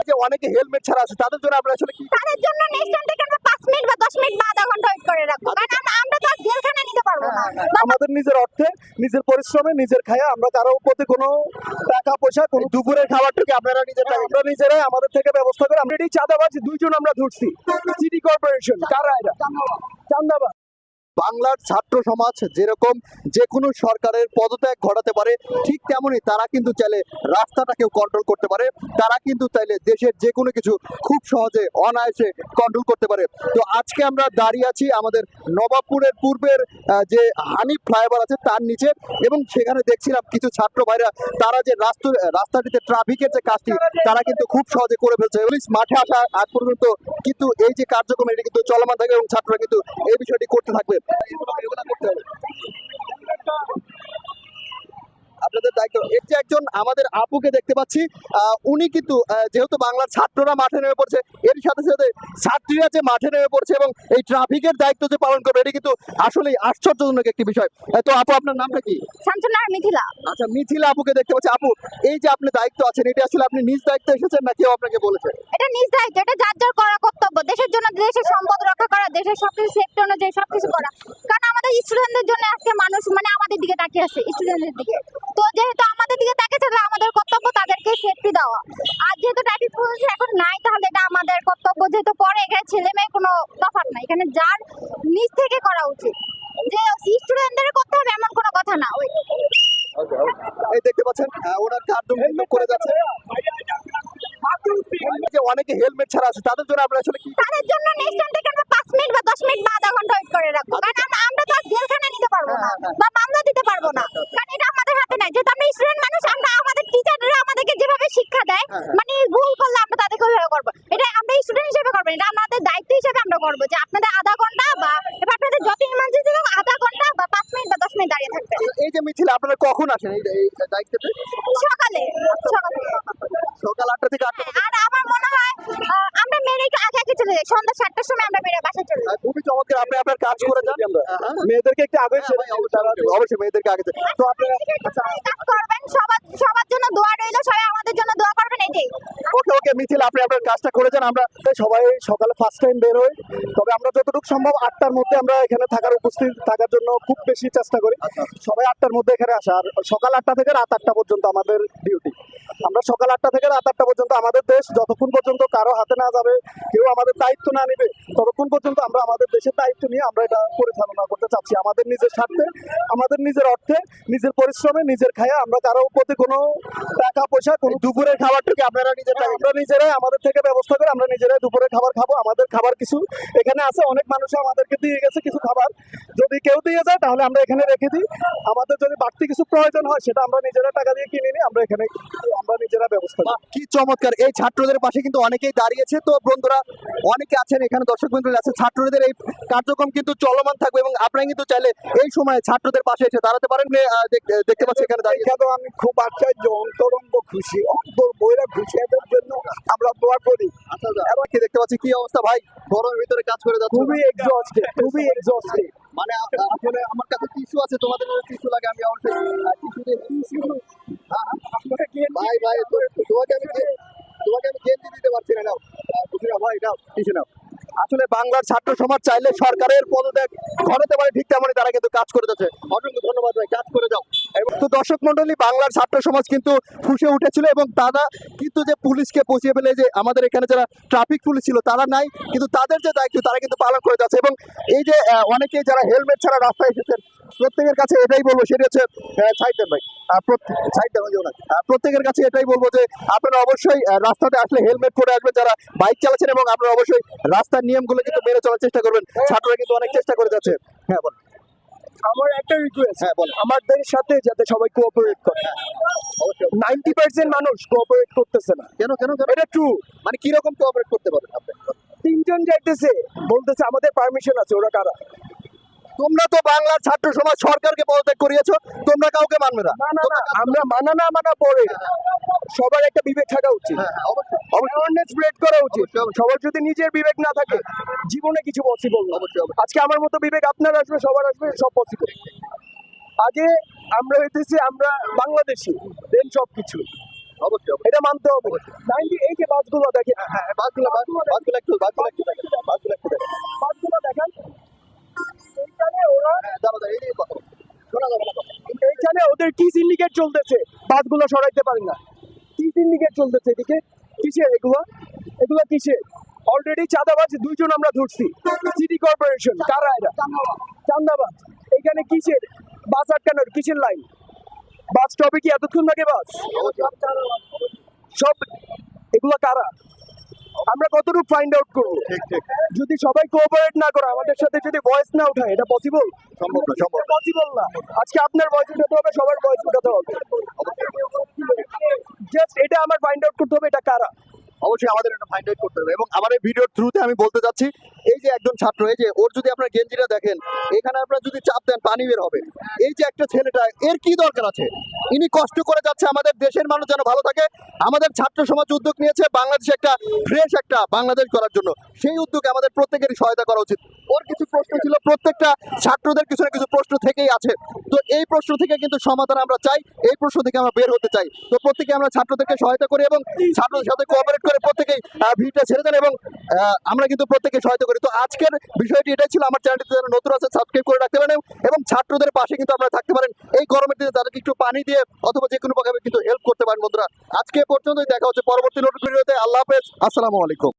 যে অনেকে হেলমেট ছাড়া আছে তাদের জন্য আমরা আসলে কি তাদের জন্য নেক্সট টাইম থেকে আমরা 5 মিনিট বা 10 মিনিট বা আধা ঘন্টা ওয়েট করে রাখবো, কারণ আমরা তো আর জেলখানায় নিতে পারবো না। আমাদের নিজের অর্থে নিজের পরিশ্রমে নিজের খায়া আমরা কারো প্রতি কোনো টাকা পয়সা কোনো দুপুরের খাবারটুকু আপনারা আমরা নিজেরাই আমাদের থেকে ব্যবস্থা করে আমরা এই চাঁদাবাজ দুইজন আমরা ধরছি সিটি কর্পোরেশন কারা এরা চাঁদাবাজ। বাংলার ছাত্র সমাজ যেরকম যে কোনো সরকারের পদত্যাগ ঘটাতে পারে ঠিক তেমনই তারা কিন্তু চাইলে রাস্তাটাকেও কন্ট্রোল করতে পারে, তারা কিন্তু চাইলে দেশের যে কোনো কিছু খুব সহজে অনায়াসে কন্ট্রোল করতে পারে। তো আজকে আমরা দাঁড়িয়ে আছি আমাদের নবাবপুরের পূর্বের যে হানি ফ্লাইওভার আছে তার নিচে, এবং সেখানে দেখছিলাম কিছু ছাত্র ভাইরা তারা যে রাস্তাটিতে ট্রাফিকের যে কাজটি তারা কিন্তু খুব সহজে করে ফেলছে। পুলিশ মাঠে আসা আগ পর্যন্ত কিন্তু এই যে কার্যক্রম এটি কিন্তু চলমান থাকবে এবং ছাত্ররা কিন্তু এই বিষয়টি করতে থাকবে। এগুলা করতে হবে আপনাদের দায়িত্ব। এই যে একজন আমাদের আপুকে দেখতে পাচ্ছি, উনি কিন্তু যেহেতু বাংলার ছাত্ররা মাঠে নেমে পড়ছে, এর সাথে সাথে ছাত্রীরা যে মাঠে নেমে পড়ছে এবং এই ট্রাফিকের দায়িত্ব যে পালন করবে এটি কিন্তু আসলেই আশ্চর্যজনক একটি বিষয়। তো আপু আপনার নামটা কি? শামসুন্নাহার মিথিলা। আচ্ছা, মিথিলা আপুকে দেখতে পাচ্ছি। আপু, এই যে আপনি দায়িত্ব আছেন এটা আসলে আপনি নিজ দায়িত্বে এসেছেন না কেউ আপনাকে বলেছে? এটা নিজ দায়িত্ব, এটা যার যার করা কর্তব্য, দেশের জন্য দেশের সম্পদ রক্ষা করা, দেশের সবকিছু সেফটি অনুযায়ী সবকিছু করা। কারণ আমাদের স্টুডেন্টদের জন্য আজকে মানুষ আমাদের দিকে তাকিয়ে আছে, স্টুডেন্টদের দিকে। তো যেহেতু আমাদের দিকে তাকিয়েছে তাহলে আমাদের কর্তব্য তাদেরকে সেফটি দেওয়া। আর যেহেতু ট্রাফিক পুলিশ এখন নাই তাহলে এটা আমাদের কর্তব্য, যেহেতু পরে এখানে ছেলে মেয়ে কোনো তফাৎ নাই, এখানে যার নিজ থেকে করা উচিত। যে স্টুডেন্টদের করতে হবে এমন কোনো কথা না। এই দেখতে পাচ্ছেন ওনার কার্যক্রম করে যাচ্ছে। যে অনেকে হেলমেট ছাড়া আছে তাদের জন্য আমরা আসলে কি তাদের জন্য নেক্সট টাইম থেকে আমরা 5 মিনিট বা 10 মিনিট বা আধা ঘন্টা ওয়েট করে রাখবো, কারণ আমরা তো আর জেলখানায় নিতে পারবো না বা মামলা দিতে পারবো না, কারণ এটা আমাদের হাতে নাই। যেহেতু আমরা স্টুডেন্ট মানুষ, আমরা আমাদের টিচাররা আমাদেরকে যেভাবে শিক্ষা দেয়, মানে ভুল করলে আমরা তাদেরকে ওইভাবে করবো। এটা আমরা স্টুডেন্ট হিসেবে করবো, এটা আমাদের দায়িত্ব হিসেবে আমরা করবো যে আপনাদের আধা ঘন্টা বা এবার আপনাদের যত ইমার্জেন্সি হোক আধা ঘন্টা বা 5 মিনিট বা 10 মিনিট দাঁড়িয়ে থাকবে। এই যে মিছিল আপনারা কখন আসেন এই দায়িত্বতে? সকালে সকাল 8টা থেকে 8টা। আর আমার মনে হয় আমরা মেরে আগে আগে চলে যাই, সন্ধ্যা 7টার সময় আমরা মেরে বাসায় চলে যাই। খুবই চমৎকার, আপনি আপনার কাজ করে যান। মেয়েদেরকে একটু আগে অবশ্যই মেয়েদেরকে আগে তো আপনারা কাজ করবেন, সবার জন্য দোয়া রইল, সবাই আমাদের জন্য দোয়া করবেন। এটাই। ওকে ওকে মিছিল, আপনি আপনার কাজটা করে যান। আমরা সবাই সকালে ফার্স্ট টাইম বের হই, তবে আমরা যতটুকু সম্ভব 8টার মধ্যে আমরা এখানে উপস্থিত থাকার জন্য খুব বেশি চেষ্টা করি। সবাই 8টার মধ্যে এখানে আসা, আর সকাল 8টা থেকে রাত 8টা পর্যন্ত আমাদের ডিউটি। আমরা সকাল 8টা থেকে রাত 8টা পর্যন্ত আমাদের দেশ যতক্ষণ পর্যন্ত কারো হাতে না যাবে, কেউ আমাদের দায়িত্ব না নেবে, ততক্ষণ পর্যন্ত আমরা আমাদের দেশের দায়িত্ব নিয়ে আমরা এটা পরিচালনা করতে চাচ্ছি আমাদের নিজের স্বার্থে, আমাদের নিজের অর্থে, নিজের পরিশ্রমে নিজের খায়া আমরা কারো প্রতি কোনো টাকা পয়সা কোনো দুপুরের খাবারটুকু আপনারা আমরা নিজেরাই আমাদের থেকে ব্যবস্থা করে আমরা নিজেরাই দুপুরের খাবার খাবো। আমাদের খাবার কিছু এখানে আছে, অনেক মানুষ আমাদেরকে দিয়ে গেছে কিছু খাবার, যদি কেউ দিয়ে যায় তাহলে আমরা এখানে রেখে দিই। আমাদের যদি বাড়তি কিছু প্রয়োজন হয় সেটা আমরা নিজেরা টাকা দিয়ে কিনে নিই, আমরা এখানে আমরা নিজেরা ব্যবস্থা করি। কি চমৎকার, এই ছাত্রদের পাশে কিন্তু অনেকেই দাঁড়িয়েছে। তো বন্ধুরা অনেকে আছেন এখানে, দর্শক মণ্ডলী আছে, ছাত্রদের এই কার্যক্রম কিন্তু চলমান থাকবে এবং আপনারা কিন্তু চাইলে এই সময় ছাত্রদের পাশে এসে দাঁড়াতে পারেন। দেখতে পাচ্ছি এখানে দাঁড়িয়ে আমি খুব আশ্চর্য, অন্তরঙ্গ খুশি, অন্তর বইরা খুশি, এদের জন্য আমরা দোয়া করি। আচ্ছা, এবার কি দেখতে পাচ্ছি কি অবস্থা ভাই, গরমের ভিতরে কাজ করে যাচ্ছে, খুবই এক্সস্টেড। মানে আসলে আমার কাছে টিস্যু আছে, তোমাদের টিস্যু লাগে, আমি ভাই তোমাকে আমি গেঞ্জি দিতে পারছি না, নাও ভাই, নাও টিস্যু নাও। আসলে বাংলার ছাত্র সমাজ চাইলে সরকারের পদত্যাগ ঘটাতে পারে, ঠিক তেমনই তারা কিন্তু কাজ করে যাচ্ছে। অসংখ্য ধন্যবাদ ভাই, কাজ করে যাও। তো দর্শক মন্ডলী, বাংলার ছাত্র সমাজ কিন্তু ফুসে উঠেছিল এবং তারা কিন্তু যে পুলিশকে পৌঁছিয়ে ফেলে, যে আমাদের এখানে যারা ট্রাফিক পুলিশ ছিল তারা নাই, কিন্তু তাদের যে দায়িত্ব তারা কিন্তু পালন করে যাচ্ছে। এবং এই যে অনেকেই যারা হেলমেট ছাড়া রাস্তায় এসেছেন, প্রত্যেকের কাছে এটাই বলবো, সেটা হচ্ছে প্রত্যেকের কাছে এটাই বলবো যে আপনারা অবশ্যই রাস্তাতে আসলে হেলমেট পরে আসবেন যারা বাইক চালাচ্ছেন, এবং আপনারা অবশ্যই রাস্তার নিয়মগুলো কিন্তু মেনে চলার চেষ্টা করবেন। ছাত্ররা কিন্তু অনেক চেষ্টা করে যাচ্ছে। হ্যাঁ বল। আমার একটা রিকোয়েস্ট, হ্যাঁ বল, আমাদের সাথে যাতে সবাই কোঅপারেট করে। 90% মানুষ কোঅপারেট করতেছে না। কেন? এটা ট্রু। মানে কি রকম কোঅপারেট করতে পারবেন আপনি? 3 জন যাইতেছে, বলতেছে আমাদের পারমিশন আছে, ওরা কারা? তোমরা তো বাংলার ছাত্র সমাজ সরকারকে পদত্যাগ করিয়েছো, তোমরা কাউকে মানবে না। আমরা মানা পরে সবার একটা বিবেক থাকা উচিত, অ্যাওয়ারনেস স্প্রেড করা উচিত। সবার যদি নিজের বিবেক না থাকে জীবনে কিছু পসিবল না। আজকে আমার মতো বিবেক আপনার আসবে, সবার আসবে, সব পসিবল। আগে আমরা হইতেছি আমরা বাংলাদেশি, দেন সবকিছু। অবশ্যই এটা মানতে হবে। 98 যে বাসগুলো দেখেন, হ্যাঁ বাসগুলো একটু দেখেন বাসগুলো দেখেন, এইখানে ওরা দাঁড়া এই দিকে কথা শোনা যাবে না কথা। এইখানে ওদের কি সিন্ডিকেট চলতেছে, বাসগুলো সরাইতে পারে না। কি সিন্ডিকেট চলতেছে এদিকে, কিসের এগুলো, এগুলো কিসের? অলরেডি চাঁদাবাজ 2 জন আমরা ধরছি, সিটি কর্পোরেশন, কারা এরা? চাঁদাবাজ। এখানে কিসের বাস আটকানোর, কিসের লাইন? বাস স্টপে কি এতক্ষণ লাগে বাস? সব এগুলো কারা? আমরা কতটুকু ফাইন্ড আউট করবো? ঠিক ঠিক যদি সবাই কোঅপারেট না করে, আমাদের সাথে যদি ভয়েস না উঠায়, এটা পসিবল? সম্ভব না সম্ভব না। পসিবল না। আজকে আপনার ভয়েস উঠাতে হবে, সবার ভয়েস উঠাতে হবে। জাস্ট এটা আমার ফাইন্ড আউট করতে হবে এটা কারা। অবশ্যই আমাদের এটা ফাইন্ড আউট করতে হবে এবং আমার এই ভিডিওর থ্রুতে আমি বলতে চাচ্ছি এই যে একজন ছাত্র, এই যে ওর যদি আপনার গেঞ্জিটা দেখেন, এখানে আপনারা যদি চাপ দেন পানি বের হবে। এই যে একটা ছেলেটা, এর কি দরকার আছে? ইনি কষ্ট করে যাচ্ছে আমাদের দেশের মানুষ যেন ভালো থাকে। আমাদের ছাত্র সমাজ উদ্যোগ নিয়েছে বাংলাদেশে একটা ফ্রেশ একটা বাংলাদেশ করার জন্য, সেই উদ্যোগে আমাদের প্রত্যেকেরই সহায়তা করা উচিত। ওর কিছু প্রশ্ন ছিল, প্রত্যেকটা ছাত্রদের কিছু না কিছু প্রশ্ন থেকেই আছে। তো এই প্রশ্ন থেকে কিন্তু সমাধান আমরা চাই, এই প্রশ্ন থেকে আমরা বের হতে চাই। তো প্রত্যেকে আমরা ছাত্রদেরকে সহায়তা করি এবং ছাত্রদের সাথে কোঅপারেট করে প্রত্যেকেই ভিডিওটা ছেড়ে দেন এবং আমরা কিন্তু প্রত্যেকে সহায়তা করি। তো আজকের বিষয়টি এটাই ছিল। আমার চ্যানেলটি যারা নতুন আছে সাবস্ক্রাইব করে রাখতে পারেন এবং ছাত্রদের পাশে কিন্তু আপনারা থাকতে পারেন। এই গরমের দিনে তাদেরকে একটু পানি দিয়ে অথবা যে কোনো প্রকারে কিন্তু হেল্প করতে পারেন। বন্ধুরা আজকে পর্যন্তই, দেখা হচ্ছে পরবর্তী নতুন ভিডিওতে। আল্লাহ হাফেজ, আসসালামু আলাইকুম।